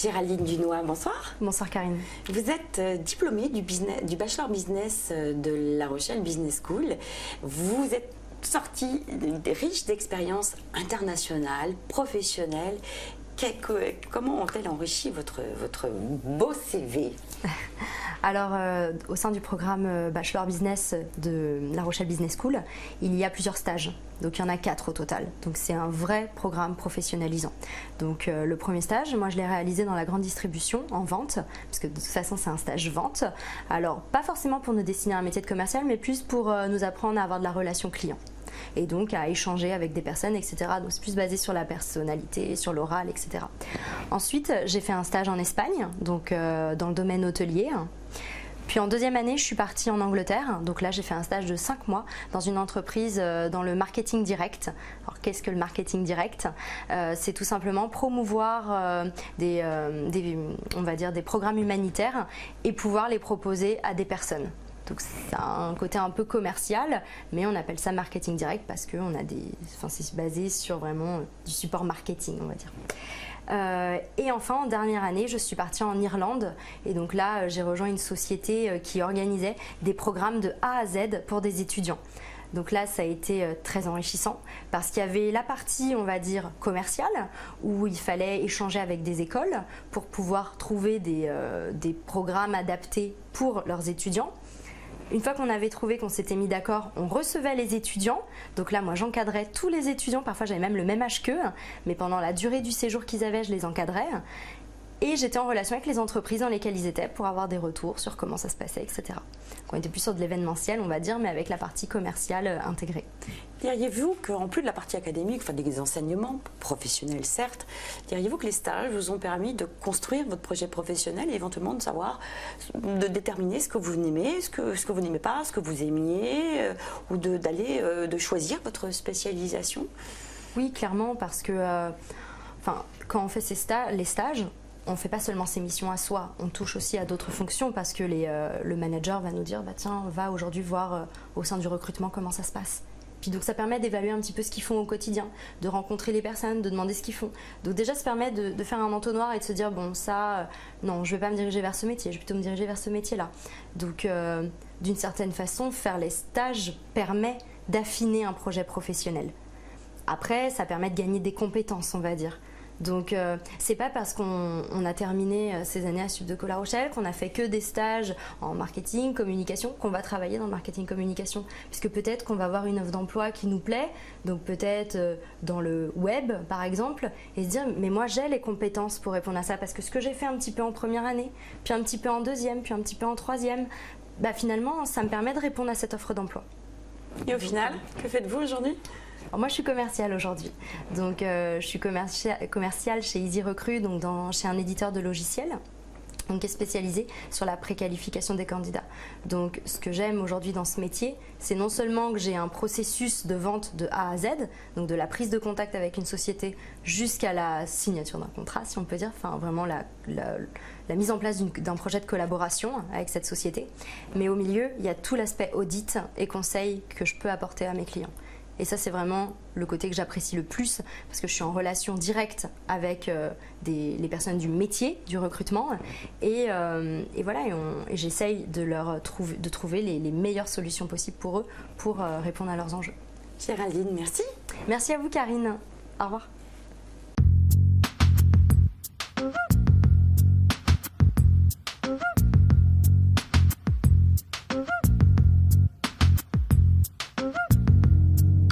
Géraldine Dunois, bonsoir. Bonsoir Karine. Vous êtes diplômée du Bachelor Business de La Rochelle Business School. Vous êtes sortie riche d'expériences internationales, professionnelles. Comment ont-elles enrichi votre beau CV? Alors, au sein du programme Bachelor Business de La Rochelle Business School, il y a plusieurs stages. Donc, il y en a 4 au total. Donc, c'est un vrai programme professionnalisant. Donc, le premier stage, moi, je l'ai réalisé dans la grande distribution, en vente, parce que de toute façon, c'est un stage vente. Alors, pas forcément pour nous destiner à un métier de commercial, mais plus pour nous apprendre à avoir de la relation client. Et donc à échanger avec des personnes, etc. Donc c'est plus basé sur la personnalité, sur l'oral, etc. Ensuite, j'ai fait un stage en Espagne, donc dans le domaine hôtelier. Puis en deuxième année, je suis partie en Angleterre. Donc là, j'ai fait un stage de 5 mois dans une entreprise dans le marketing direct. Alors qu'est-ce que le marketing direct? C'est tout simplement promouvoir on va dire des programmes humanitaires et pouvoir les proposer à des personnes. Donc c'est un côté un peu commercial, mais on appelle ça marketing direct parce que c'est basé sur vraiment du support marketing, on va dire. Et enfin, en dernière année, je suis partie en Irlande et donc là, j'ai rejoint une société qui organisait des programmes de A à Z pour des étudiants. Donc là, ça a été très enrichissant parce qu'il y avait la partie, on va dire, commerciale où il fallait échanger avec des écoles pour pouvoir trouver des programmes adaptés pour leurs étudiants. Une fois qu'on avait trouvé, qu'on s'était mis d'accord, on recevait les étudiants. Donc là, moi, j'encadrais tous les étudiants. Parfois, j'avais même le même âge qu'eux. Mais pendant la durée du séjour qu'ils avaient, je les encadrais. Et j'étais en relation avec les entreprises dans lesquelles ils étaient pour avoir des retours sur comment ça se passait, etc. Donc on était plus sur de l'événementiel, on va dire, mais avec la partie commerciale intégrée. Diriez-vous qu'en plus de la partie académique, enfin des enseignements professionnels certes, diriez-vous que les stages vous ont permis de construire votre projet professionnel et éventuellement de déterminer ce que vous aimez, ce que vous n'aimez pas, ce que vous aimiez, ou de choisir votre spécialisation? Oui, clairement, parce que quand on fait les stages, on ne fait pas seulement ses missions à soi, on touche aussi à d'autres fonctions parce que le manager va nous dire tiens, va aujourd'hui voir au sein du recrutement comment ça se passe. Puis donc ça permet d'évaluer un petit peu ce qu'ils font au quotidien, de rencontrer les personnes, de demander ce qu'ils font. Donc déjà ça permet de faire un entonnoir et de se dire bon ça, non je ne vais pas me diriger vers ce métier, je vais plutôt me diriger vers ce métier-là. Donc d'une certaine façon, faire les stages permet d'affiner un projet professionnel. Après, ça permet de gagner des compétences, on va dire. Donc, c'est pas parce qu'on a terminé ces années à Subdeco La Rochelle qu'on a fait que des stages en marketing, communication, qu'on va travailler dans le marketing communication. Puisque peut-être qu'on va avoir une offre d'emploi qui nous plaît, donc peut-être dans le web par exemple, et se dire mais moi j'ai les compétences pour répondre à ça parce que ce que j'ai fait un petit peu en première année, puis un petit peu en deuxième, puis un petit peu en troisième, finalement ça me permet de répondre à cette offre d'emploi. Et au final, que faites-vous aujourd'hui ? Alors moi je suis commerciale aujourd'hui, donc je suis commerciale chez Easy Recruit, donc chez un éditeur de logiciels, donc qui est spécialisé sur la préqualification des candidats. Donc ce que j'aime aujourd'hui dans ce métier, c'est non seulement que j'ai un processus de vente de A à Z, donc de la prise de contact avec une société jusqu'à la signature d'un contrat, si on peut dire, enfin vraiment la mise en place d'un projet de collaboration avec cette société, mais au milieu il y a tout l'aspect audit et conseil que je peux apporter à mes clients. Et ça, c'est vraiment le côté que j'apprécie le plus parce que je suis en relation directe avec les personnes du métier, du recrutement. Et voilà, et j'essaye de trouver les meilleures solutions possibles pour eux pour répondre à leurs enjeux. Géraldine, merci. Merci à vous, Karine. Au revoir.